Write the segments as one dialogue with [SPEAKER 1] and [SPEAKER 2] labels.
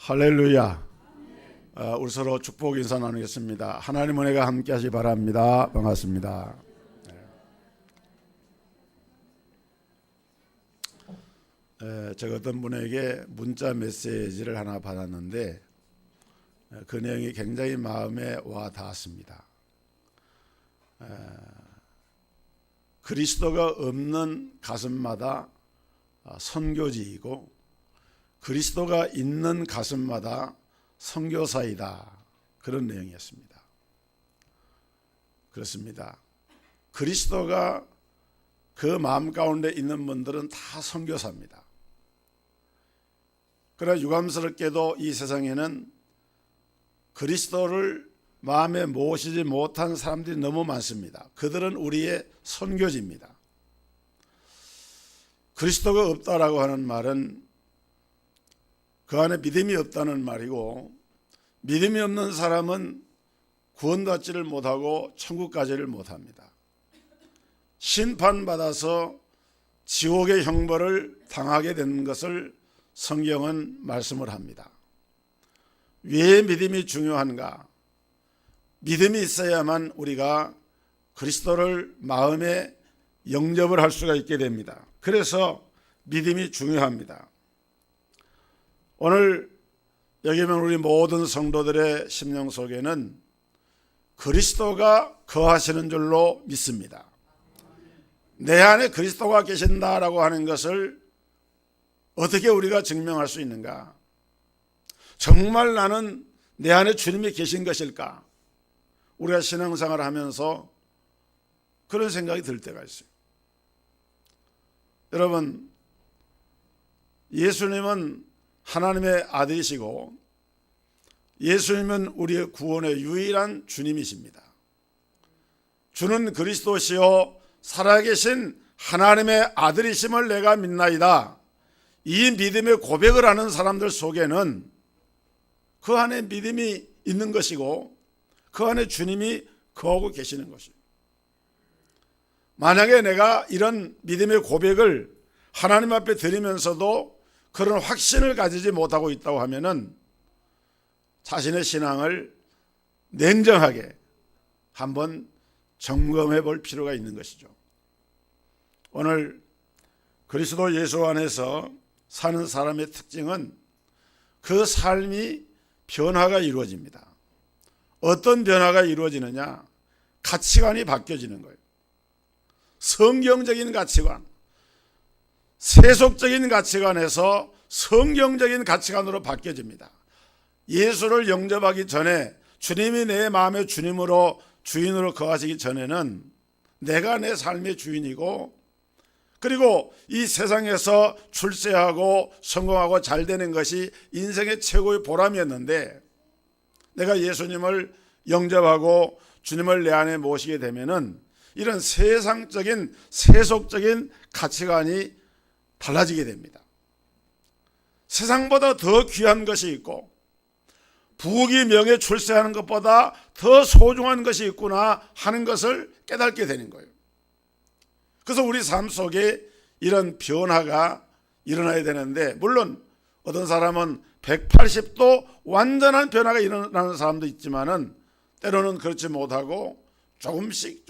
[SPEAKER 1] 할렐루야. 우리 서로 축복 인사 나누겠습니다. 하나님 은혜가 함께 하시 바랍니다. 반갑습니다. 제가 어떤 분에게 문자 메시지를 하나 받았는데 그 내용이 굉장히 마음에 와 닿았습니다. 그리스도가 없는 가슴마다 선교지이고 그리스도가 있는 가슴마다 선교사이다. 그런 내용이었습니다. 그렇습니다. 그리스도가 그 마음 가운데 있는 분들은 다 선교사입니다. 그러나 유감스럽게도 이 세상에는 그리스도를 마음에 모시지 못한 사람들이 너무 많습니다. 그들은 우리의 선교지입니다. 그리스도가 없다라고 하는 말은 그 안에 믿음이 없다는 말이고, 믿음이 없는 사람은 구원받지를 못하고 천국 가지를 못합니다. 심판받아서 지옥의 형벌을 당하게 되는 것을 성경은 말씀을 합니다. 왜 믿음이 중요한가? 믿음이 있어야만 우리가 그리스도를 마음에 영접을 할 수가 있게 됩니다. 그래서 믿음이 중요합니다. 오늘 여기 있는 우리 모든 성도들의 심령 속에는 그리스도가 거하시는 줄로 믿습니다. 내 안에 그리스도가 계신다라고 하는 것을 어떻게 우리가 증명할 수 있는가? 정말 나는 내 안에 주님이 계신 것일까? 우리가 신앙생활을 하면서 그런 생각이 들 때가 있어요. 여러분, 예수님은 하나님의 아들이시고 예수님은 우리의 구원의 유일한 주님이십니다. 주는 그리스도시요 살아계신 하나님의 아들이심을 내가 믿나이다. 이 믿음의 고백을 하는 사람들 속에는 그 안에 믿음이 있는 것이고 그 안에 주님이 거하고 계시는 것입니다. 만약에 내가 이런 믿음의 고백을 하나님 앞에 드리면서도 그런 확신을 가지지 못하고 있다고 하면은 자신의 신앙을 냉정하게 한번 점검해 볼 필요가 있는 것이죠. 오늘 그리스도 예수 안에서 사는 사람의 특징은 그 삶이 변화가 이루어집니다. 어떤 변화가 이루어지느냐? 가치관이 바뀌어지는 거예요. 성경적인 가치관, 세속적인 가치관에서 성경적인 가치관으로 바뀌어집니다. 예수를 영접하기 전에 주님이 내 마음의 주인으로 거하시기 전에는 내가 내 삶의 주인이고, 그리고 이 세상에서 출세하고 성공하고 잘 되는 것이 인생의 최고의 보람이었는데, 내가 예수님을 영접하고 주님을 내 안에 모시게 되면은 이런 세상적인 세속적인 가치관이 달라지게 됩니다. 세상보다 더 귀한 것이 있고 부귀 명예 출세하는 것보다 더 소중한 것이 있구나 하는 것을 깨닫게 되는 거예요. 그래서 우리 삶 속에 이런 변화가 일어나야 되는데, 물론 어떤 사람은 180도 완전한 변화가 일어나는 사람도 있지만은 때로는 그렇지 못하고 조금씩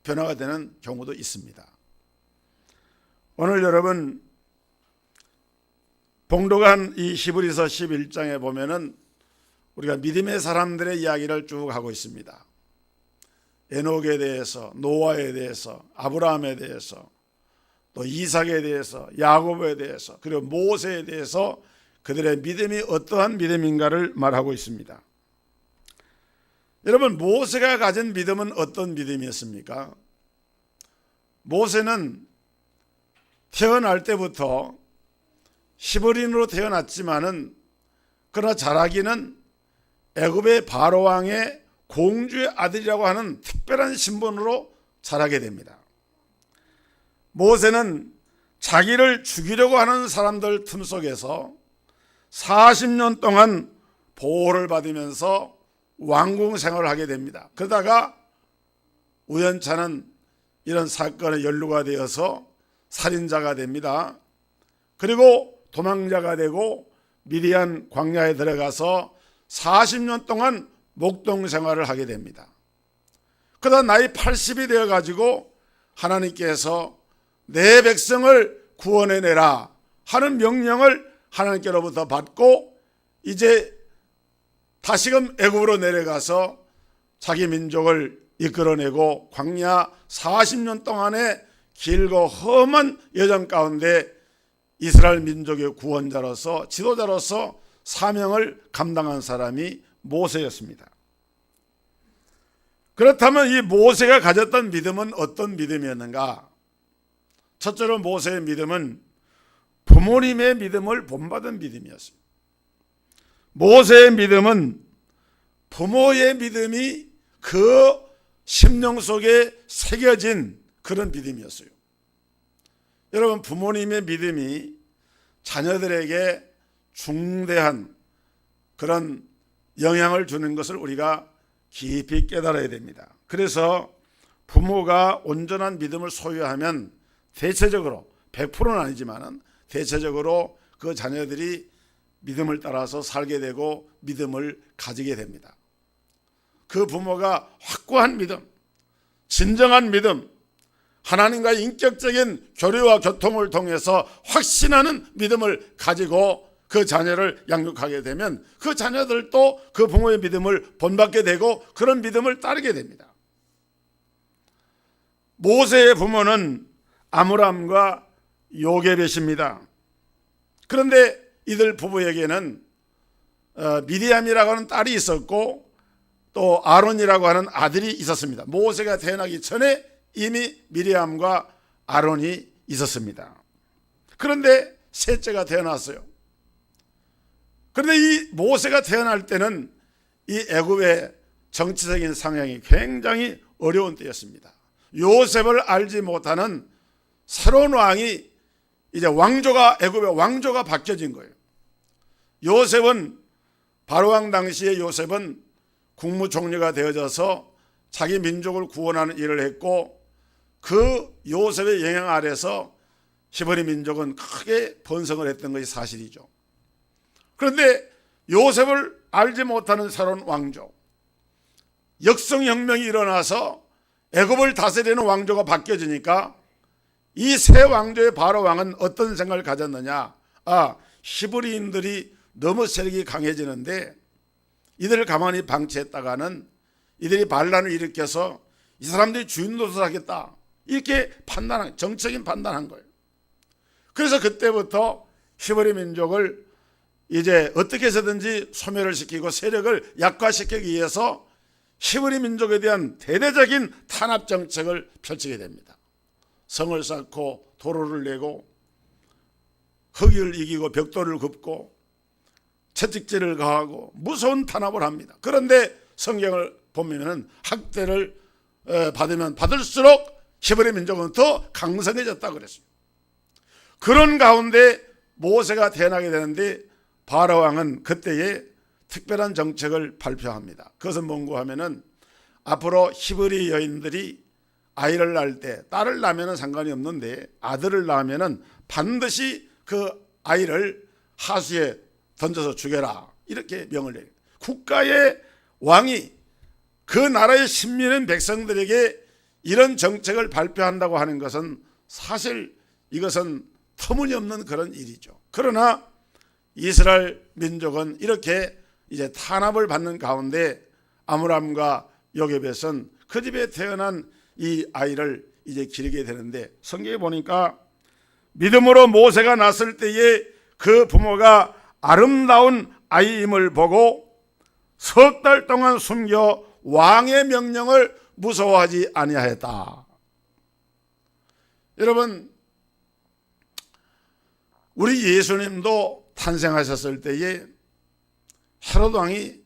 [SPEAKER 1] 변화가 되는 경우도 있습니다. 오늘 여러분 봉독한 이 히브리서 11장에 보면은 우리가 믿음의 사람들의 이야기를 쭉 하고 있습니다. 에녹에 대해서, 노아에 대해서, 아브라함에 대해서, 또 이삭에 대해서, 야고보에 대해서, 그리고 모세에 대해서 그들의 믿음이 어떠한 믿음인가를 말하고 있습니다. 여러분, 모세가 가진 믿음은 어떤 믿음이었습니까? 모세는 태어날 때부터 히브리인으로 태어났지만은 그러나 자라기는 애굽의 바로 왕의 공주의 아들이라고 하는 특별한 신분으로 자라게 됩니다. 모세는 자기를 죽이려고 하는 사람들 틈 속에서 40년 동안 보호를 받으면서 왕궁 생활을 하게 됩니다. 그러다가 우연찮은 이런 사건에 연루가 되어서 살인자가 됩니다. 그리고 도망자가 되고 미디안 광야에 들어가서 40년 동안 목동 생활을 하게 됩니다. 그러다 나이 80이 되어 가지고 하나님께서 내 백성을 구원해내라 하는 명령을 하나님께로부터 받고 이제 다시금 애굽으로 내려가서 자기 민족을 이끌어내고 광야 40년 동안의 길고 험한 여정 가운데 이스라엘 민족의 구원자로서 지도자로서 사명을 감당한 사람이 모세였습니다. 그렇다면 이 모세가 가졌던 믿음은 어떤 믿음이었는가? 첫째로 모세의 믿음은 부모님의 믿음을 본받은 믿음이었습니다. 모세의 믿음은 부모의 믿음이 그 심령 속에 새겨진 그런 믿음이었어요. 여러분, 부모님의 믿음이 자녀들에게 중대한 그런 영향을 주는 것을 우리가 깊이 깨달아야 됩니다. 그래서 부모가 온전한 믿음을 소유하면 대체적으로 100%는 아니지만 대체적으로 그 자녀들이 믿음을 따라서 살게 되고 믿음을 가지게 됩니다. 그 부모가 확고한 믿음, 진정한 믿음, 하나님과의 인격적인 교류와 교통을 통해서 확신하는 믿음을 가지고 그 자녀를 양육하게 되면 그 자녀들도 그 부모의 믿음을 본받게 되고 그런 믿음을 따르게 됩니다. 모세의 부모는 아므람과 요게벳입니다. 그런데 이들 부부에게는 미디암이라고 하는 딸이 있었고 또 아론이라고 하는 아들이 있었습니다. 모세가 태어나기 전에 이미 미리암과 아론이 있었습니다. 그런데 셋째가 태어났어요. 그런데 이 모세가 태어날 때는 이 애굽의 정치적인 상황이 굉장히 어려운 때였습니다. 요셉을 알지 못하는 새로운 왕이 이제 애굽의 왕조가 바뀌어진 거예요. 요셉은 바로왕 당시에 요셉은 국무총리가 되어져서 자기 민족을 구원하는 일을 했고 그 요셉의 영향 아래서 히브리 민족은 크게 번성을 했던 것이 사실이죠. 그런데 요셉을 알지 못하는 새로운 왕조, 역성혁명이 일어나서 애굽을 다스리는 왕조가 바뀌어지니까 이 새 왕조의 바로왕은 어떤 생각을 가졌느냐? 히브리인들이 너무 세력이 강해지는데 이들을 가만히 방치했다가는 이들이 반란을 일으켜서 이 사람들이 주인 노릇을 하겠다, 이렇게 정책인 판단한 거예요. 그래서 그때부터 히브리 민족을 이제 어떻게 해서든지 소멸을 시키고 세력을 약화시키기 위해서 히브리 민족에 대한 대대적인 탄압 정책을 펼치게 됩니다. 성을 쌓고 도로를 내고 흑을 이기고 벽돌을 굽고 채찍질을 가하고 무서운 탄압을 합니다. 그런데 성경을 보면 학대를 받으면 받을수록 히브리 민족은 더 강성해졌다 그랬어요. 그런 가운데 모세가 태어나게 되는데 바로왕은 그때에 특별한 정책을 발표합니다. 그것은 뭔고 하면은 앞으로 히브리 여인들이 아이를 낳을 때 딸을 낳으면 상관이 없는데 아들을 낳으면 반드시 그 아이를 하수에 던져서 죽여라, 이렇게 명을 내요. 국가의 왕이 그 나라의 신민인 백성들에게 이런 정책을 발표한다고 하는 것은 사실 이것은 터무니없는 그런 일이죠. 그러나 이스라엘 민족은 이렇게 이제 탄압을 받는 가운데 아므람과 요게벳은 그 집에 태어난 이 아이를 이제 기르게 되는데 성경에 보니까 믿음으로 모세가 낳았을 때에 그 부모가 아름다운 아이임을 보고 석 달 동안 숨겨 왕의 명령을 무서워하지 아니하였다. 여러분, 우리 예수님도 탄생하셨을 때에 헤롯 왕이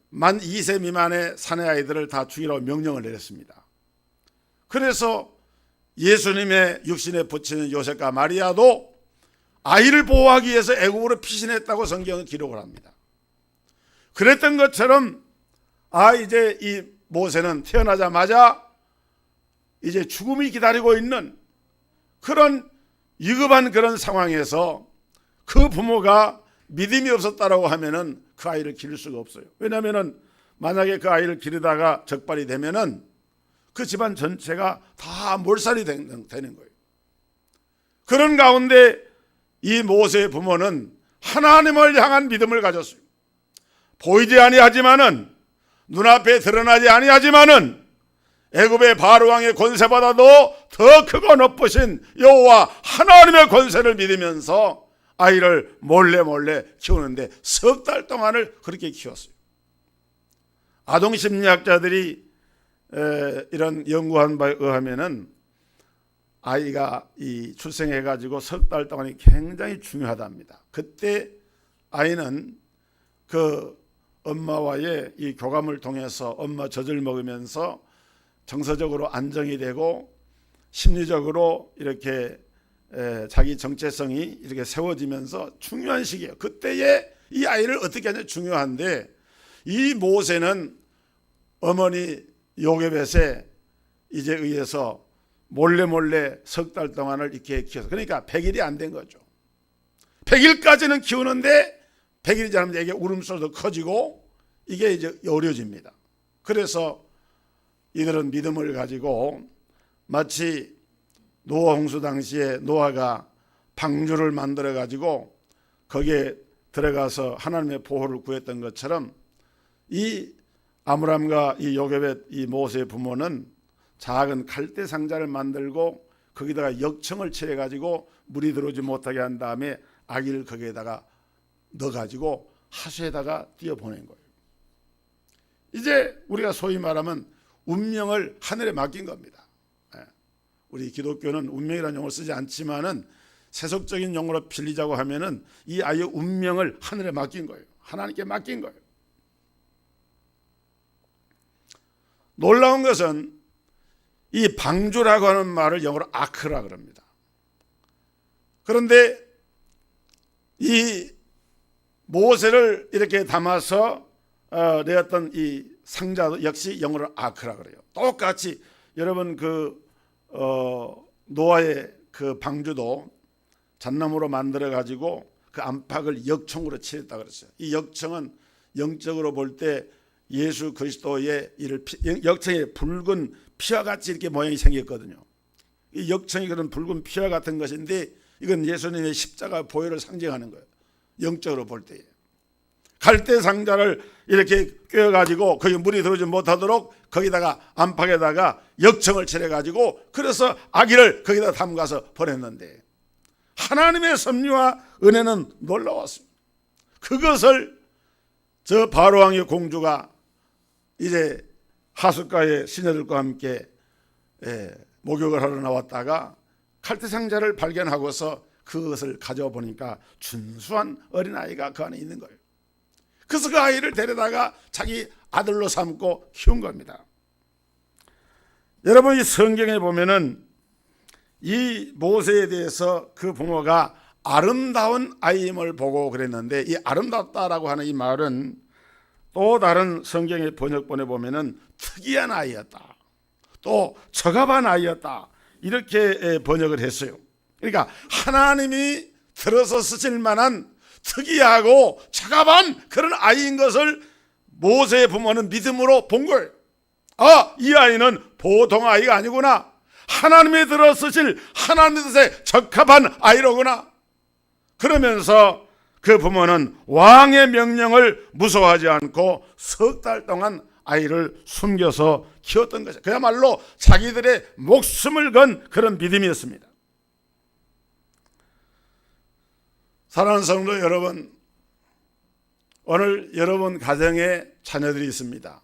[SPEAKER 1] 만 2세 미만의 사내 아이들을 다 죽이라고 명령을 내렸습니다. 그래서 예수님의 육신에 부치는 요셉과 마리아도 아이를 보호하기 위해서 애굽으로 피신했다고 성경은 기록을 합니다. 그랬던 것처럼 이제 이 모세는 태어나자마자 이제 죽음이 기다리고 있는 그런 위급한 그런 상황에서 그 부모가 믿음이 없었다라고 하면은 그 아이를 기를 수가 없어요. 왜냐하면은 만약에 그 아이를 기르다가 적발이 되면은 그 집안 전체가 다 몰살이 되는 거예요. 그런 가운데 이 모세의 부모는 하나님을 향한 믿음을 가졌어요. 보이지 아니하지만은, 눈앞에 드러나지 아니하지만은 애굽의 바로 왕의 권세보다도 더 크고 높으신 여호와 하나님의 권세를 믿으면서 아이를 몰래 키우는데 석 달 동안을 그렇게 키웠어요. 아동심리학자들이 이런 연구한 바에 의하면은 아이가 이 출생해가지고 석 달 동안이 굉장히 중요하답니다. 그때 아이는 그 엄마와의 이 교감을 통해서 엄마 젖을 먹으면서 정서적으로 안정이 되고 심리적으로 이렇게 자기 정체성이 이렇게 세워지면서 중요한 시기예요. 그때에 이 아이를 어떻게 하냐 중요한데, 이 모세는 어머니 요게벳에 이제 의해서 몰래 석 달 동안을 이렇게 키워서, 그러니까 100일이 안 된 거죠. 100일까지는 키우는데 100일이 지나면 이게 울음소리도 커지고 이게 이제 어려워집니다. 그래서 이들은 믿음을 가지고 마치 노아 홍수 당시에 노아가 방주를 만들어 가지고 거기에 들어가서 하나님의 보호를 구했던 것처럼 이 아므람과 이 요게벳 이 모세의 부모는 작은 갈대 상자를 만들고 거기다가 역청을 칠해 가지고 물이 들어오지 못하게 한 다음에 아기를 거기에다가 넣어 가지고 하수에다가 띄어 보낸 거예요. 이제 우리가 소위 말하면 운명을 하늘에 맡긴 겁니다. 우리 기독교는 운명이라는 용어를 쓰지 않지만은 세속적인 용어로 빌리자고 하면은 이 아이의 운명을 하늘에 맡긴 거예요. 하나님께 맡긴 거예요. 놀라운 것은 이 방주라고 하는 말을 영어로 아크라 그럽니다. 그런데 이 모세를 이렇게 담아서 내었던 이 상자도 역시 영어로 아크라 그래요. 똑같이 여러분 노아의 그 방주도 잣나무로 만들어 가지고 그 안팎을 역청으로 칠했다 그랬어요. 이 역청은 영적으로 볼 때 예수 그리스도의 역청의 붉은 피와 같이 이렇게 모양이 생겼거든요. 이 역청이 그런 붉은 피와 같은 것인데 이건 예수님의 십자가 보혈을 상징하는 거예요. 영적으로 볼 때에 갈대 상자를 이렇게 꿰어 가지고 거기 물이 들어오지 못하도록 거기다가 안팎에다가 역청을 칠해 가지고 그래서 아기를 거기다 담가서 보냈는데 하나님의 섭리와 은혜는 놀라웠습니다. 그것을 저 바로 왕의 공주가 이제 하숫가의 시녀들과 함께 목욕을 하러 나왔다가 갈대 상자를 발견하고서 그것을 가져와 보니까 준수한 어린아이가 그 안에 있는 거예요. 그래서 그 아이를 데려다가 자기 아들로 삼고 키운 겁니다. 여러분, 이 성경에 보면은 이 모세에 대해서 그 부모가 아름다운 아이임을 보고 그랬는데, 이 아름답다라고 하는 이 말은 또 다른 성경의 번역본에 보면은 특이한 아이였다, 또 적합한 아이였다, 이렇게 번역을 했어요. 그러니까 하나님이 들어서 쓰실 만한 특이하고 적합한 그런 아이인 것을 모세의 부모는 믿음으로 본 거예요. 아, 이 아이는 보통 아이가 아니구나. 하나님이 들어 쓰실 하나님의 뜻에 적합한 아이로구나. 그러면서 그 부모는 왕의 명령을 무서워하지 않고 석 달 동안 아이를 숨겨서 키웠던 것이죠. 그야말로 자기들의 목숨을 건 그런 믿음이었습니다. 사랑하는 성도 여러분, 오늘 여러분 가정에 자녀들이 있습니다.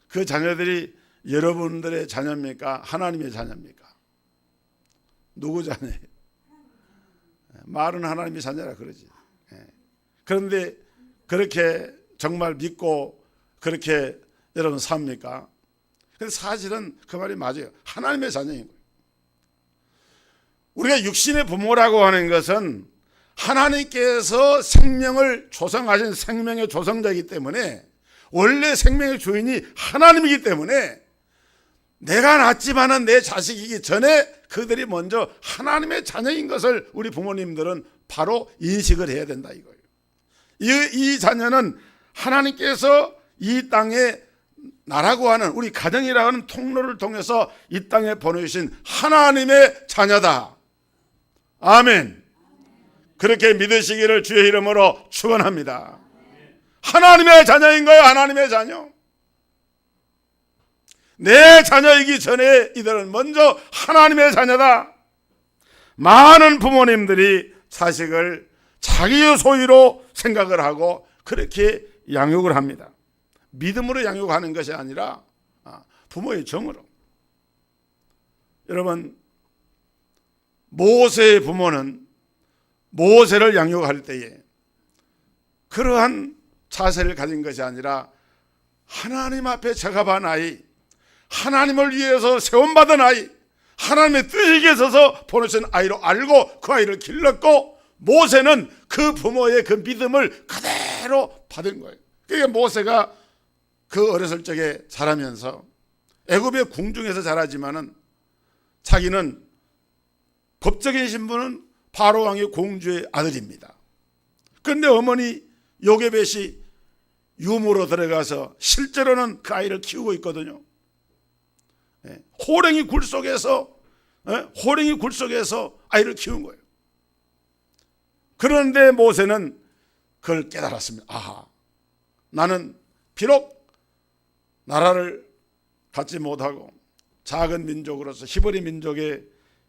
[SPEAKER 1] 그 자녀들이 여러분들의 자녀입니까? 하나님의 자녀입니까? 누구 자녀예요? 말은 하나님의 자녀라 그러지. 그런데 그렇게 정말 믿고 그렇게 여러분 삽니까? 근데 사실은 그 말이 맞아요. 하나님의 자녀인 거예요. 우리가 육신의 부모라고 하는 것은 하나님께서 생명을 조성하신 생명의 조성자이기 때문에, 원래 생명의 주인이 하나님이기 때문에 내가 낳지만은 내 자식이기 전에 그들이 먼저 하나님의 자녀인 것을 우리 부모님들은 바로 인식을 해야 된다 이거예요. 이 자녀는 하나님께서 이 땅에 나라고 하는 우리 가정이라고 하는 통로를 통해서 이 땅에 보내주신 하나님의 자녀다. 아멘. 그렇게 믿으시기를 주의 이름으로 축원합니다. 하나님의 자녀인 거예요. 하나님의 자녀. 내 자녀이기 전에 이들은 먼저 하나님의 자녀다. 많은 부모님들이 자식을 자기의 소유로 생각을 하고 그렇게 양육을 합니다. 믿음으로 양육하는 것이 아니라 부모의 정으로. 여러분, 모세의 부모는 모세를 양육할 때에 그러한 자세를 가진 것이 아니라 하나님 앞에 제갑한 아이, 하나님을 위해서 세움받은 아이, 하나님의 뜻에 계셔서 보내신 아이로 알고 그 아이를 길렀고, 모세는 그 부모의 그 믿음을 그대로 받은 거예요. 그게 모세가 그 어렸을 적에 자라면서 애굽의 궁중에서 자라지만은 자기는 법적인 신분은 바로 왕의 공주의 아들입니다. 그런데 어머니 요게벳이 유모로 들어가서 실제로는 그 아이를 키우고 있거든요. 호랭이 굴 속에서 아이를 키운 거예요. 그런데 모세는 그걸 깨달았습니다. 아하, 나는 비록 나라를 갖지 못하고 작은 민족으로서 히브리 민족의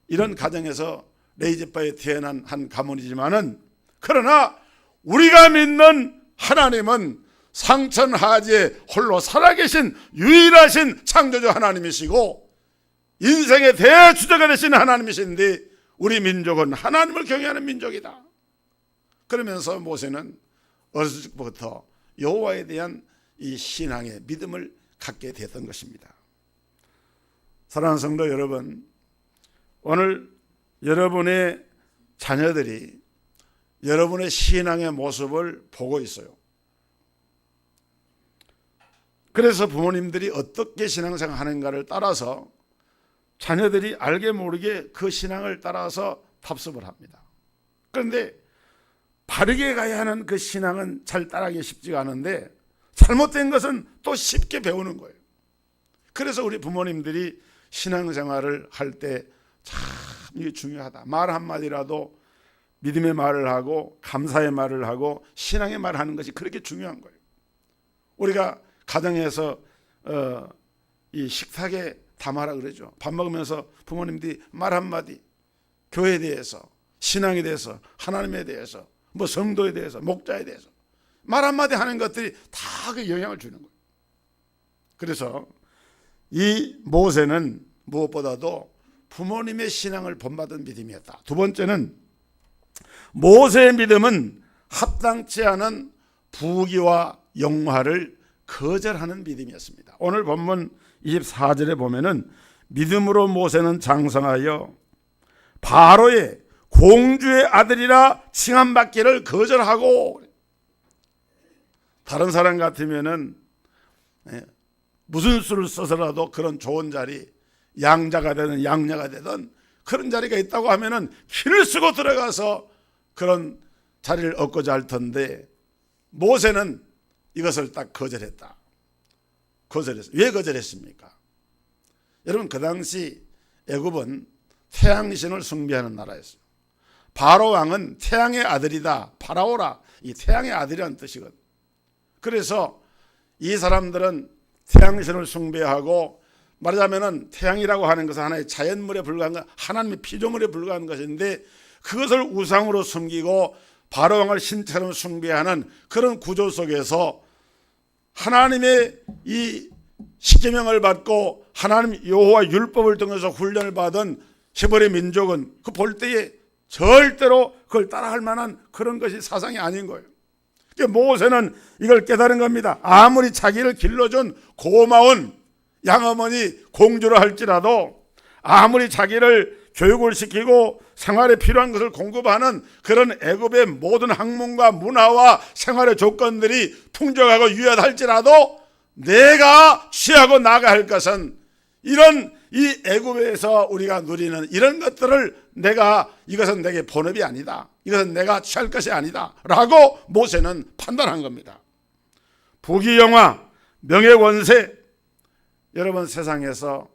[SPEAKER 1] 이런 가정에서 레이지바에 태어난 한 가문이지만은, 그러나 우리가 믿는 하나님은 상천하지에 홀로 살아계신 유일하신 창조주 하나님이시고 인생의 대주자가 되신 하나님이신데 우리 민족은 하나님을 경외하는 민족이다. 그러면서 모세는 어렸을 적부터 여호와에 대한 이 신앙의 믿음을 갖게 됐던 것입니다. 사랑하는 성도 여러분, 오늘 여러분의 자녀들이 여러분의 신앙의 모습을 보고 있어요. 그래서 부모님들이 어떻게 신앙생활 하는가를 따라서 자녀들이 알게 모르게 그 신앙을 따라서 답습을 합니다. 그런데 바르게 가야 하는 그 신앙은 잘 따라하기 쉽지가 않은데 잘못된 것은 또 쉽게 배우는 거예요. 그래서 우리 부모님들이 신앙생활을 할 때 참 이게 중요하다. 말 한마디라도 믿음의 말을 하고 감사의 말을 하고 신앙의 말을 하는 것이 그렇게 중요한 거예요. 우리가 가정에서 이 식탁에 담아라 그러죠. 밥 먹으면서 부모님들이 말 한마디, 교회에 대해서, 신앙에 대해서, 하나님에 대해서, 뭐 성도에 대해서, 목자에 대해서 말 한마디 하는 것들이 다 그 영향을 주는 거예요. 그래서 이 모세는 무엇보다도 부모님의 신앙을 본받은 믿음이었다. 두 번째는 모세의 믿음은 합당치 않은 부귀와 영화를 거절하는 믿음이었습니다. 오늘 본문 24절에 보면은 믿음으로 모세는 장성하여 바로의 공주의 아들이라 칭함받기를 거절하고, 다른 사람 같으면은 무슨 수를 써서라도 그런 좋은 자리, 양자가 되든 양녀가 되든 그런 자리가 있다고 하면은 길을 쓰고 들어가서 그런 자리를 얻고자 할 텐데, 모세는 이것을 딱 거절했다. 거절했어요. 왜 거절했습니까? 여러분, 그 당시 애굽은 태양신을 숭배하는 나라였어요. 바로 왕은 태양의 아들이다. 파라오라, 이 태양의 아들이라는 뜻이거든. 그래서 이 사람들은 태양신을 숭배하고, 말하자면은 태양이라고 하는 것은 하나의 자연물에 불과한 것, 하나님의 피조물에 불과한 것인데 그것을 우상으로 숨기고 바로 왕을 신처럼 숭배하는 그런 구조 속에서 하나님의 이 십계명을 받고 하나님 여호와 율법을 통해서 훈련을 받은 히브리 민족은 그 볼 때에 절대로 그걸 따라할 만한 그런 것이 사상이 아닌 거예요. 모세는 이걸 깨달은 겁니다. 아무리 자기를 길러준 고마운 양어머니 공주를 할지라도, 아무리 자기를 교육을 시키고 생활에 필요한 것을 공급하는 그런 애굽의 모든 학문과 문화와 생활의 조건들이 풍족하고 유효할지라도 내가 취하고 나아가야 할 것은 이런 이 애굽에서 우리가 누리는 이런 것들을 이것은 내게 본업이 아니다, 이것은 내가 취할 것이 아니다 라고 모세는 판단한 겁니다. 부귀영화, 명예권세, 여러분 세상에서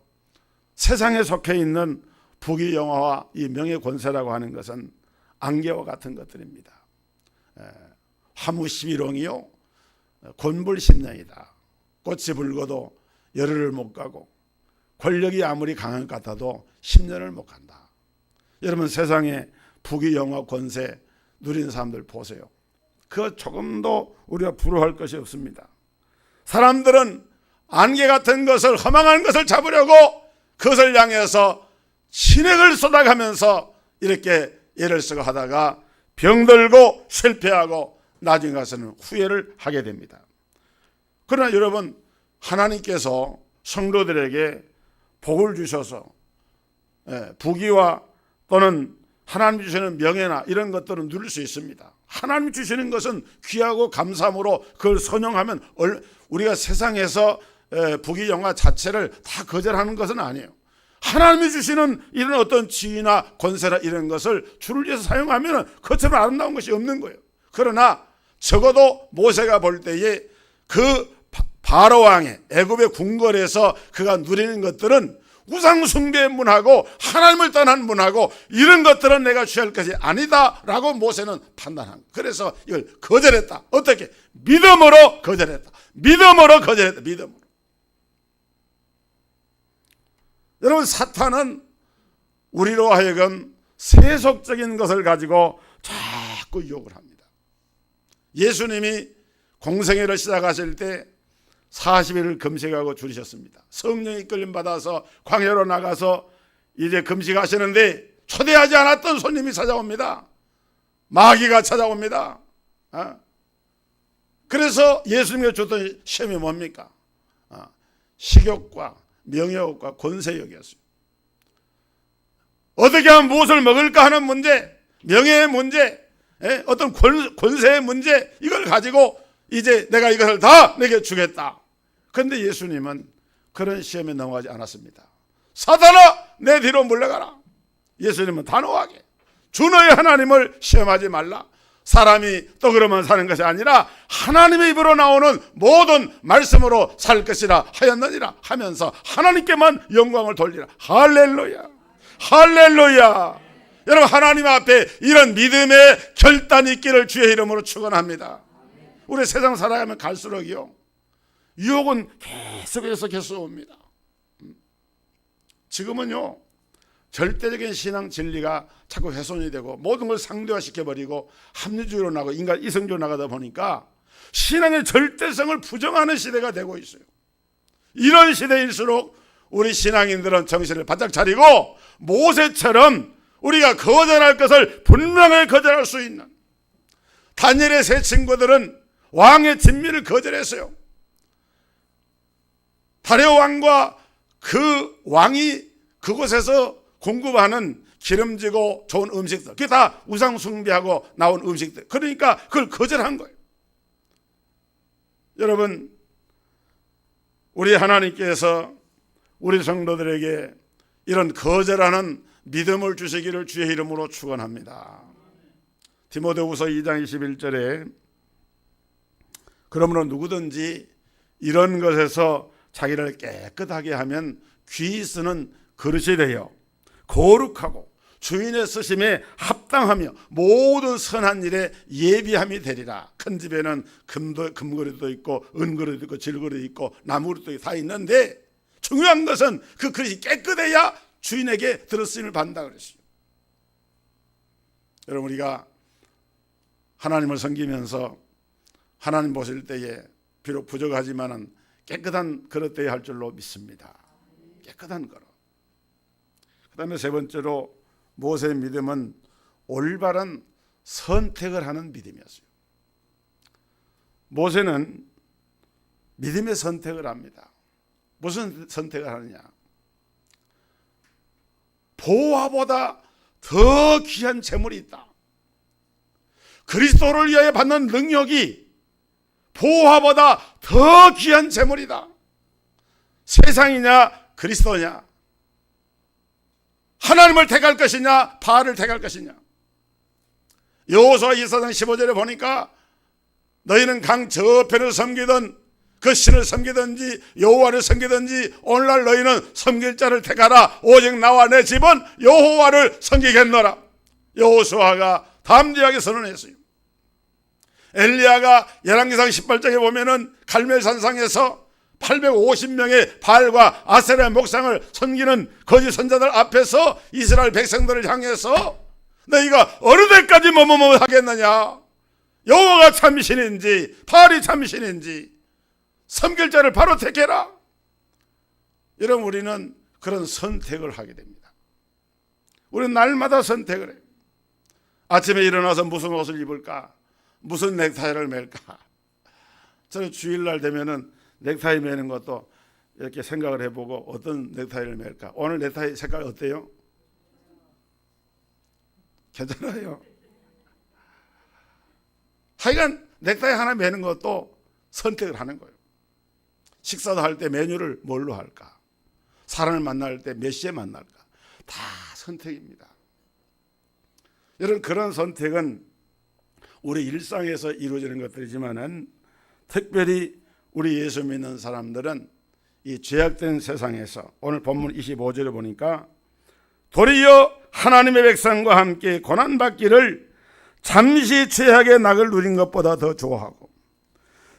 [SPEAKER 1] 세상에 속해 있는 부귀영화와 이 명예권세라고 하는 것은 안개와 같은 것들입니다. 화무시비롱이요 곤불심령이다. 꽃이 붉어도 열흘을 못 가고 권력이 아무리 강한 것 같아도 10년을 못 간다. 여러분 세상에 부귀영화 권세 누리는 사람들 보세요. 그거 조금도 우리가 부러워할 것이 없습니다. 사람들은 안개 같은 것을, 허망한 것을 잡으려고 그것을 향해서 진액을 쏟아가면서 이렇게 애를 쓰고 하다가 병들고 실패하고 나중에 가서는 후회를 하게 됩니다. 그러나 여러분 하나님께서 성도들에게 복을 주셔서 부귀와 또는 하나님 주시는 명예나 이런 것들은 누릴 수 있습니다. 하나님 주시는 것은 귀하고 감사함으로 그걸 선용하면 우리가 세상에서 부귀영화 자체를 다 거절하는 것은 아니에요. 하나님이 주시는 이런 어떤 지위나 권세나 이런 것을 주를 위해서 사용하면 그것처럼 아름다운 것이 없는 거예요. 그러나 적어도 모세가 볼 때에 그 바로 왕의 애굽의 궁궐에서 그가 누리는 것들은 우상 숭배의 문하고 하나님을 떠난 문하고 이런 것들은 내가 취할 것이 아니다라고 모세는 판단한 거예요. 그래서 이걸 거절했다. 어떻게? 믿음으로 거절했다. 믿음으로 거절했다. 믿음으로. 여러분 사탄은 우리로 하여금 세속적인 것을 가지고 자꾸 유혹을 합니다. 예수님이 공생애를 시작하실 때 40일을 금식하고 줄이셨습니다. 성령이 이끌림 받아서 광야로 나가서 이제 금식하시는데 초대하지 않았던 손님이 찾아옵니다. 마귀가 찾아옵니다. 그래서 예수님께 줬던 시험이 뭡니까? 식욕과 명예욕과 권세욕이었어요. 어떻게 하면 무엇을 먹을까 하는 문제, 명예의 문제, 어떤 권세의 문제, 이걸 가지고 이제 내가 이것을 다 내게 주겠다. 그런데 예수님은 그런 시험에 넘어가지 않았습니다. 사탄아 내 뒤로 물러가라. 예수님은 단호하게 주 너의 하나님을 시험하지 말라. 사람이 또 그러면 사는 것이 아니라 하나님의 입으로 나오는 모든 말씀으로 살 것이라 하였느니라 하면서 하나님께만 영광을 돌리라. 할렐루야, 할렐루야. 여러분 하나님 앞에 이런 믿음의 결단이 있기를 주의 이름으로 축원합니다. 우리 세상 살아가면 갈수록요 유혹은 계속 옵니다. 지금은요 절대적인 신앙 진리가 자꾸 훼손이 되고 모든 걸 상대화시켜버리고 합리주의로 나가고 인간 이성주의로 나가다 보니까 신앙의 절대성을 부정하는 시대가 되고 있어요. 이런 시대일수록 우리 신앙인들은 정신을 바짝 차리고 모세처럼 우리가 거절할 것을 분명하게 거절할 수 있는, 다니엘의 세 친구들은 왕의 진미를 거절했어요. 다레오 왕과 그 왕이 그곳에서 공급하는 기름지고 좋은 음식들, 그게 다 우상 숭배하고 나온 음식들, 그러니까 그걸 거절한 거예요. 여러분 우리 하나님께서 우리 성도들에게 이런 거절하는 믿음을 주시기를 주의 이름으로 축원합니다. 디모데후서 2장 21절에 그러므로 누구든지 이런 것에서 자기를 깨끗하게 하면 귀 쓰는 그릇이 되어 거룩하고 주인의 쓰심에 합당하며 모든 선한 일에 예비함이 되리라. 큰 집에는 금그릇도 있고 은그릇도 있고 질그릇도 있고 나무그릇도 다 있는데 중요한 것은 그 그릇이 깨끗해야 주인에게 들었음을 받는다 그랬어요. 여러분 우리가 하나님을 섬기면서 하나님 보실 때에 비록 부족하지만은 깨끗한 그릇 되어야 할 줄로 믿습니다. 깨끗한 그릇. 그 다음에 세 번째로 모세의 믿음은 올바른 선택을 하는 믿음이었어요. 모세는 믿음의 선택을 합니다. 무슨 선택을 하느냐? 보화보다 더 귀한 재물이 있다. 그리스도를 위하여 받는 능력이 보화보다 더 귀한 재물이다. 세상이냐 그리스도냐, 하나님을 택할 것이냐 바알을 택할 것이냐. 여호수아 2장 15절에 보니까 너희는 강 저편을 섬기던 그 신을 섬기든지 여호와를 섬기든지 오늘날 너희는 섬길 자를 택하라. 오직 나와 내 집은 여호와를 섬기겠노라. 여호수아가 담대하게 선언했어요. 엘리야가 열왕기상 18장에 보면은 갈멜산상에서 850명의 바알과 아세라의 목상을 섬기는 거짓 선자들 앞에서 이스라엘 백성들을 향해서 너희가 어느 때까지 뭐뭐뭐 하겠느냐, 여호와가 참신인지 바알이 참신인지 섬길 자를 바로 택해라. 여러분, 우리는 그런 선택을 하게 됩니다. 우리는 날마다 선택을 해요. 아침에 일어나서 무슨 옷을 입을까, 무슨 넥타이를 맬까. 저는 주일날 되면은 넥타이 매는 것도 이렇게 생각을 해보고 어떤 넥타이를 맬까. 오늘 넥타이 색깔 어때요? 괜찮아요. 하여간 넥타이 하나 매는 것도 선택을 하는 거예요. 식사도 할 때 메뉴를 뭘로 할까, 사람을 만날 때 몇 시에 만날까, 다 선택입니다. 여러분, 그런 선택은 우리 일상에서 이루어지는 것들이지만은 특별히 우리 예수 믿는 사람들은 이 죄악된 세상에서 오늘 본문 25절에 보니까 도리어 하나님의 백성과 함께 고난받기를 잠시 죄악의 낙을 누린 것보다 더 좋아하고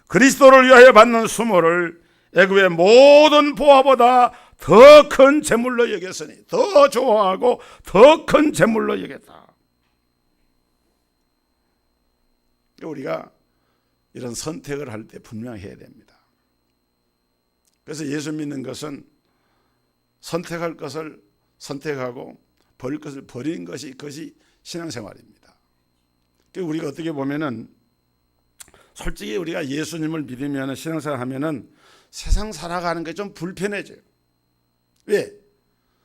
[SPEAKER 1] 그리스도를 위하여 받는 수모를 애굽의 모든 보화보다 더 큰 재물로 여겼으니, 더 좋아하고 더 큰 재물로 여겼다. 우리가 이런 선택을 할 때 분명히 해야 됩니다. 그래서 예수 믿는 것은 선택할 것을 선택하고 버릴 것을 버리는 것이, 그것이 신앙생활입니다. 우리가 어떻게 보면은 솔직히 우리가 예수님을 믿으면, 신앙생활 하면은 세상 살아가는 게 좀 불편해져요. 왜?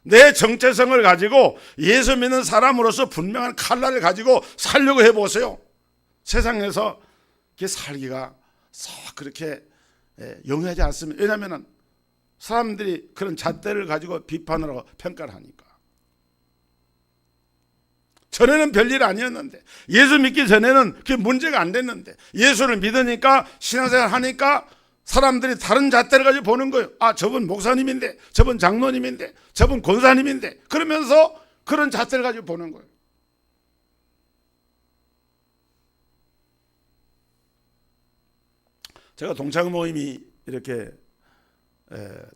[SPEAKER 1] 내 정체성을 가지고 예수 믿는 사람으로서 분명한 칼날을 가지고 살려고 해보세요. 세상에서 살기가 썩 그렇게 용이하지 않습니다. 왜냐하면 사람들이 그런 잣대를 가지고 비판을 하고 평가를 하니까. 전에는 별일 아니었는데, 예수 믿기 전에는 그게 문제가 안 됐는데, 예수를 믿으니까, 신앙생활 하니까 사람들이 다른 잣대를 가지고 보는 거예요. 아, 저분 목사님인데, 저분 장로님인데, 저분 권사님인데, 그러면서 그런 잣대를 가지고 보는 거예요. 제가 동창 모임이 이렇게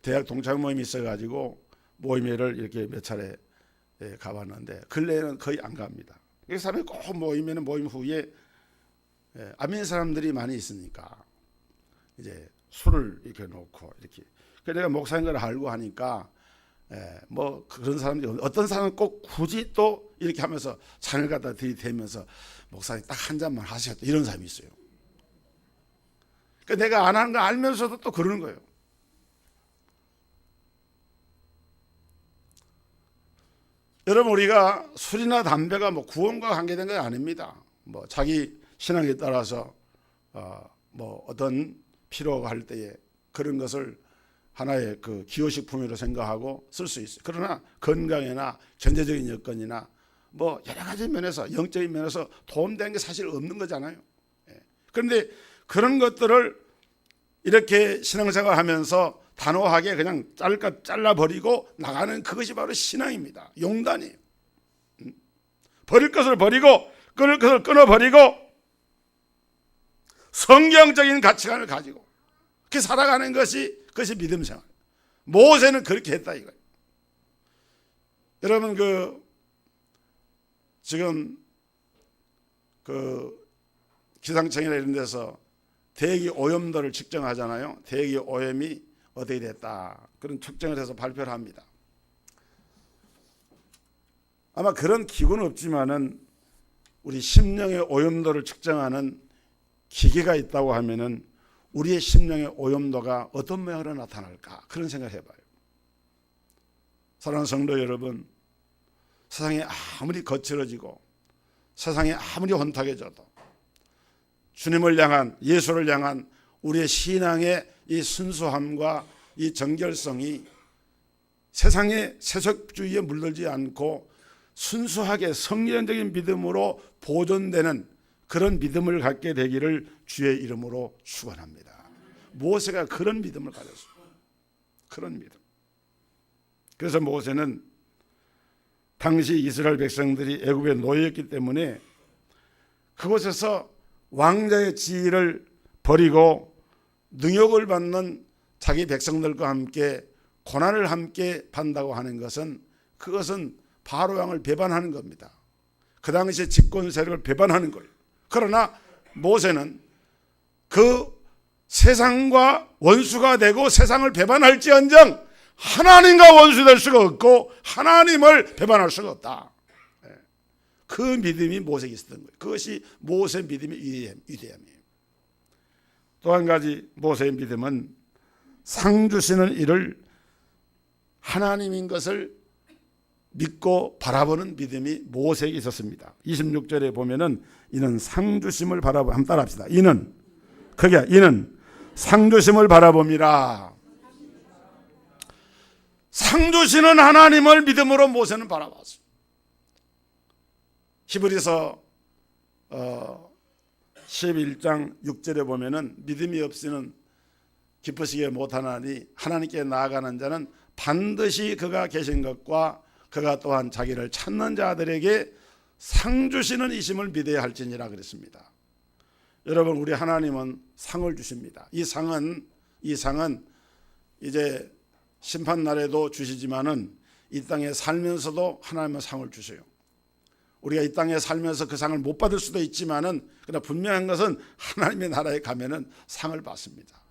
[SPEAKER 1] 대학 동창 모임이 있어가지고 모임회를 이렇게 몇 차례 가봤는데 근래에는 거의 안 갑니다. 이 사람이 꼭 모이면 모임 후에 안 믿는 사람들이 많이 있으니까 이제 술을 이렇게 놓고 이렇게. 그래서 내가 목사인 걸 알고 하니까 뭐 그런 사람들이, 어떤 사람은 꼭 굳이 또 이렇게 하면서 잔을 갖다 들이대면서 목사님 딱 한 잔만 하셨다, 이런 사람이 있어요. 그러니까 내가 안 하는 거 알면서도 또 그러는 거예요. 여러분, 우리가 술이나 담배가 뭐 구원과 관계된 건 아닙니다. 뭐 자기 신앙에 따라서 뭐 어떤 필요가 할 때에 그런 것을 하나의 그 기호식품으로 생각하고 쓸 수 있어요. 그러나 건강이나 경제적인 여건이나 뭐 여러 가지 면에서, 영적인 면에서 도움되는 게 사실 없는 거잖아요. 그런데 그런 것들을 이렇게 신앙생활 하면서 단호하게 그냥 잘라버리고 나가는, 그것이 바로 신앙입니다. 용단이에요. 버릴 것을 버리고 끊을 것을 끊어버리고 성경적인 가치관을 가지고 그렇게 살아가는 것이, 그것이 믿음생활. 모세는 그렇게 했다 이거예요. 여러분, 지금 기상청이나 이런 데서 대기 오염도를 측정하잖아요. 대기 오염이 어떻게 됐다, 그런 측정을 해서 발표를 합니다. 아마 그런 기구는 없지만은 우리 심령의 오염도를 측정하는 기계가 있다고 하면은 우리의 심령의 오염도가 어떤 모양으로 나타날까, 그런 생각을 해봐요. 사랑하는 성도 여러분, 세상이 아무리 거칠어지고 세상이 아무리 혼탁해져도 주님을 향한, 예수를 향한 우리의 신앙의 이 순수함과 이 정결성이 세상의 세속주의에 물들지 않고 순수하게 성경적인 믿음으로 보존되는 그런 믿음을 갖게 되기를 주의 이름으로 축원합니다. 모세가 그런 믿음을 가졌어요. 그런 믿음. 그래서 모세는 당시 이스라엘 백성들이 애굽에 놓여있기 때문에 그곳에서 왕자의 지위를 버리고 능욕을 받는 자기 백성들과 함께 고난을 함께 받는다고 하는 것은 그것은 바로 왕을 배반하는 겁니다. 그 당시에 집권 세력을 배반하는 거예요. 그러나 모세는 그 세상과 원수가 되고 세상을 배반할지언정 하나님과 원수될 수가 없고 하나님을 배반할 수가 없다. 그 믿음이 모세에게 있었던 거예요. 그것이 모세의 믿음의 위대함이에요. 또 한 가지 모세의 믿음은 상 주시는 이를 하나님인 것을 믿고 바라보는 믿음이 모세에게 있었습니다. 26절에 보면은 이는 상 주심을 바라보, 한번 따라합시다. 이는 상 주심을 바라봅니다. 상 주시는 하나님을 믿음으로 모세는 바라봤어요. 히브리서 11장 6절에 보면은 믿음이 없이는 기쁘시게 못하나니 하나님께 나아가는 자는 반드시 그가 계신 것과 그가 또한 자기를 찾는 자들에게 상 주시는 이심을 믿어야 할지니라 그랬습니다. 여러분, 우리 하나님은 상을 주십니다. 이 상은 이제 심판날에도 주시지만은 이 땅에 살면서도 하나님은 상을 주세요. 우리가 이 땅에 살면서 그 상을 못 받을 수도 있지만은 그러나 분명한 것은 하나님의 나라에 가면은 상을 받습니다.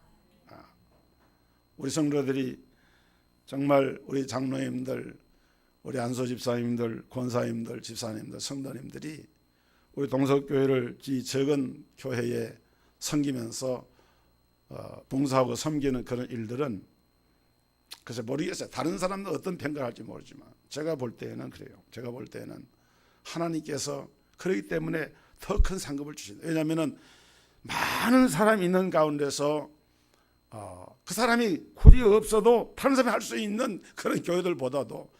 [SPEAKER 1] 우리 성도들이 정말 우리 장로님들, 우리 안소 집사님들, 권사님들, 집사님들, 성도님들이 우리 동석교회를 이 적은 교회에 섬기면서 봉사하고 섬기는 그런 일들은 글쎄 모르겠어요. 다른 사람들 어떤 평가를 할지 모르지만 제가 볼 때는 그래요. 제가 볼 때는 하나님께서 그렇기 때문에 더 큰 상급을 주신다. 왜냐하면 많은 사람이 있는 가운데서 그 사람이 굳이 없어도 다른 사람이 할 수 있는 그런 교회들보다도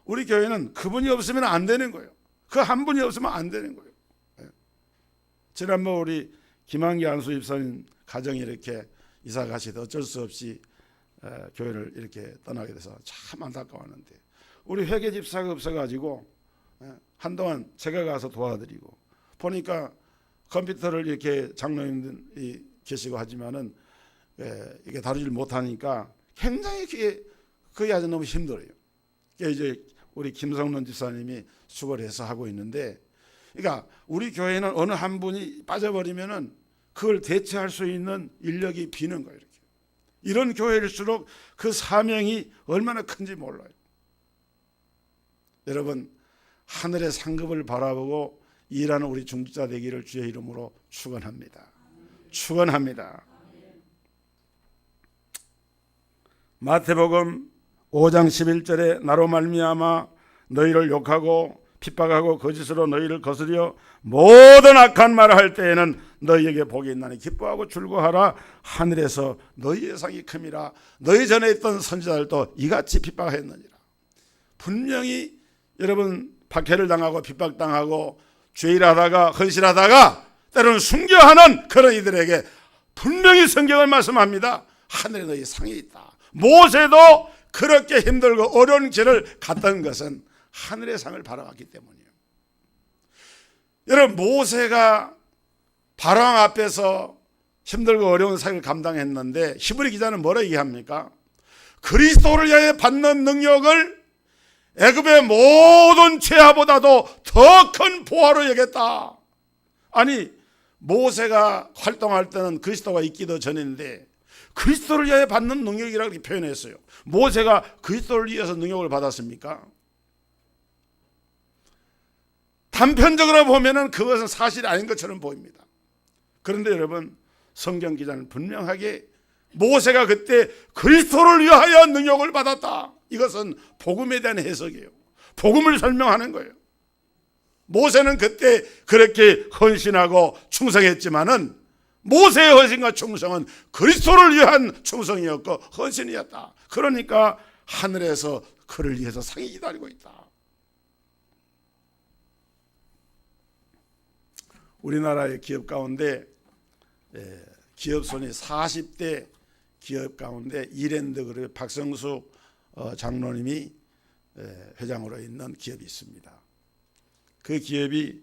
[SPEAKER 1] 우리 교회는 그분이 없으면 안 되는 거예요. 그 한 분이 없으면 안 되는 거예요. 지난번 우리 김한기 안수 집사님 가정이 이렇게 이사 가시다 어쩔 수 없이 교회를 이렇게 떠나게 돼서 참 안타까웠는데 우리 회계 집사가 없어가지고 한동안 제가 가서 도와드리고 보니까 컴퓨터를 이렇게 장로님들이 계시고 하지만은 이게 다루질 못하니까 굉장히 그게 아주 너무 힘들어요. 이제 우리 김성론 집사님이 수고를 해서 하고 있는데, 그러니까 우리 교회는 어느 한 분이 빠져버리면은 그걸 대체할 수 있는 인력이 비는 거예요. 이렇게. 이런 교회일수록 그 사명이 얼마나 큰지 몰라요. 여러분, 하늘의 상급을 바라보고 일하는 우리 중직자 되기를 주의 이름으로 축원합니다. 축원합니다. 마태복음 5장 11절에 나로 말미암아 너희를 욕하고 핍박하고 거짓으로 너희를 거스려 모든 악한 말을 할 때에는 너희에게 복이 있나니 기뻐하고 즐거워하라. 하늘에서 너희의 상이 큼이라. 너희 전에 있던 선지자들도 이같이 핍박하였느니라. 분명히 여러분 박해를 당하고 핍박당하고 죄를 하다가 헌신하다가 때로는 순교하는 그런 이들에게 분명히 성경을 말씀합니다. 하늘에 너희 상이 있다. 모세도 그렇게 힘들고 어려운 길을 갔던 것은 하늘의 상을 바라봤기 때문이에요. 여러분, 모세가 바로왕 앞에서 힘들고 어려운 상을 감당했는데 히브리 기자는 뭐라 얘기합니까? 그리스도를 위하여 받는 능력을 애굽의 모든 죄화보다도 더 큰 보화로 여겼다. 아니, 모세가 활동할 때는 그리스도가 있기도 전인데 그리스도를 위하여 받는 능력이라고 이렇게 표현했어요. 모세가 그리스도를 위해서 능력을 받았습니까? 단편적으로 보면은 그것은 사실이 아닌 것처럼 보입니다. 그런데 여러분, 성경 기자는 분명하게 모세가 그때 그리스도를 위하여 능력을 받았다. 이것은 복음에 대한 해석이에요. 복음을 설명하는 거예요. 모세는 그때 그렇게 헌신하고 충성했지만은 모세의 헌신과 충성은 그리스도를 위한 충성이었고 헌신이었다. 그러니까 하늘에서 그를 위해서 상이 기다리고 있다. 우리나라의 기업 가운데 기업손이 40대 기업 가운데 이랜드 그룹의 박성수 장로님이 회장으로 있는 기업이 있습니다. 그 기업이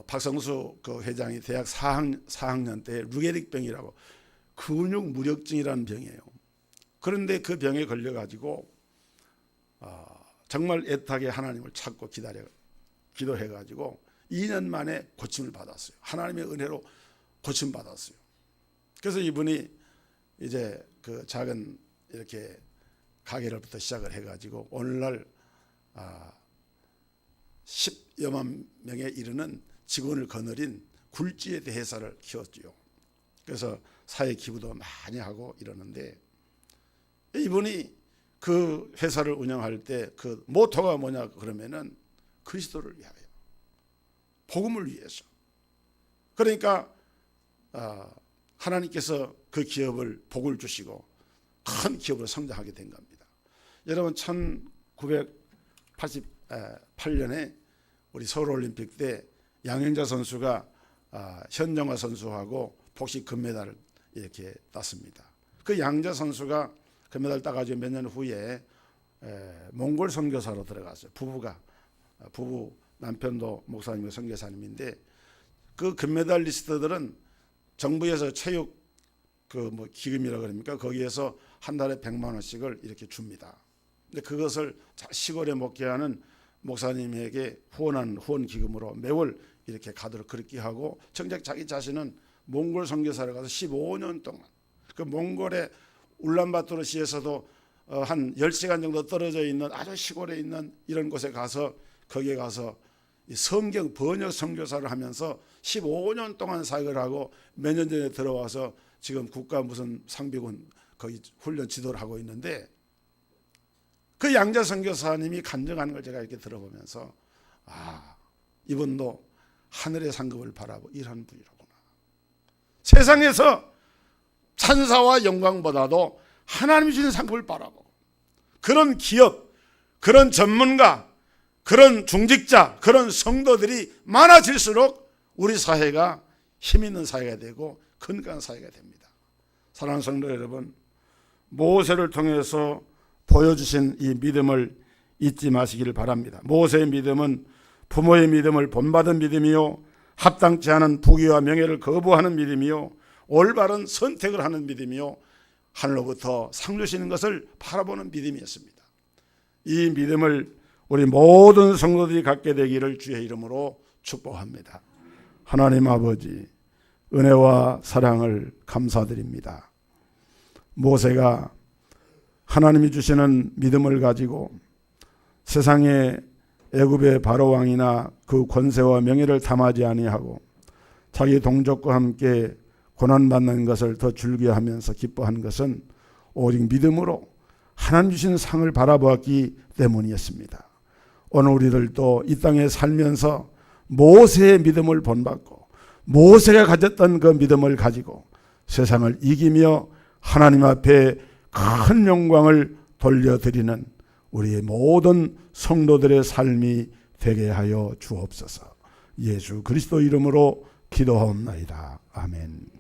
[SPEAKER 1] 박성수 그 회장이 대학 4학년 때 루게릭병이라고 근육 무력증이라는 병이에요. 그런데 그 병에 걸려가지고 정말 애타게 하나님을 찾고 기도해가지고 2년 만에 고침을 받았어요. 하나님의 은혜로 고침 받았어요. 그래서 이분이 이제 그 작은 이렇게 가게를부터 시작을 해가지고 오늘날 10여만 명에 이르는 직원을 거느린 굴지의 대회사를 키웠지요. 그래서 사회 기부도 많이 하고 이러는데, 이분이 그 회사를 운영할 때 그 모토가 뭐냐 그러면은 그리스도를 위하여, 복음을 위해서. 그러니까 하나님께서 그 기업을 복을 주시고 큰 기업으로 성장하게 된 겁니다. 여러분 1988년에 우리 서울올림픽 때 양현자 선수가 현정화 선수하고 복식 금메달을 이렇게 땄습니다. 그 양자 선수가 금메달 따가지고 몇 년 후에 몽골 선교사로 들어갔어요. 부부 남편도 목사님과 선교사님인데, 그 금메달리스트들은 정부에서 체육 기금이라 그럽니까? 거기에서 한 달에 100만 원씩을 이렇게 줍니다. 근데 그것을 시골에 목회하는 목사님에게 후원 기금으로 매월 이렇게 가도록 그렇게 하고, 정작 자기 자신은 몽골 선교사를 가서 15년 동안 그 몽골의 울란바토르시에서도 한 10시간 정도 떨어져 있는 아주 시골에 있는 이런 곳에 가서, 거기에 가서 성경 번역 선교사를 하면서 15년 동안 사역을 하고 몇 년 전에 들어와서 지금 국가 무슨 상비군 거기 훈련 지도를 하고 있는데, 그 양자 선교사님이 간증하는 걸 제가 이렇게 들어보면서 이분도 하늘의 상급을 바라보고 일하는 분이로구나. 세상에서 찬사와 영광보다도 하나님이 주신 상급을 바라보고, 그런 기업, 그런 전문가, 그런 중직자, 그런 성도들이 많아질수록 우리 사회가 힘있는 사회가 되고 건강한 사회가 됩니다. 사랑하는 성도 여러분, 모세를 통해서 보여주신 이 믿음을 잊지 마시기를 바랍니다. 모세의 믿음은 부모의 믿음을 본받은 믿음이요, 합당치 않은 부귀와 명예를 거부하는 믿음이요, 올바른 선택을 하는 믿음이요, 하늘로부터 상 주시는 것을 바라보는 믿음이었습니다. 이 믿음을 우리 모든 성도들이 갖게 되기를 주의 이름으로 축복합니다. 하나님 아버지, 은혜와 사랑을 감사드립니다. 모세가 하나님이 주시는 믿음을 가지고 세상의 애굽의 바로 왕이나 그 권세와 명예를 탐하지 아니하고 자기 동족과 함께 고난받는 것을 더 즐겨하면서 기뻐한 것은 오직 믿음으로 하나님 주신 상을 바라보았기 때문이었습니다. 오늘 우리들도 이 땅에 살면서 모세의 믿음을 본받고 모세가 가졌던 그 믿음을 가지고 세상을 이기며 하나님 앞에 큰 영광을 돌려드리는 우리의 모든 성도들의 삶이 되게 하여 주옵소서. 예수 그리스도 이름으로 기도하옵나이다. 아멘.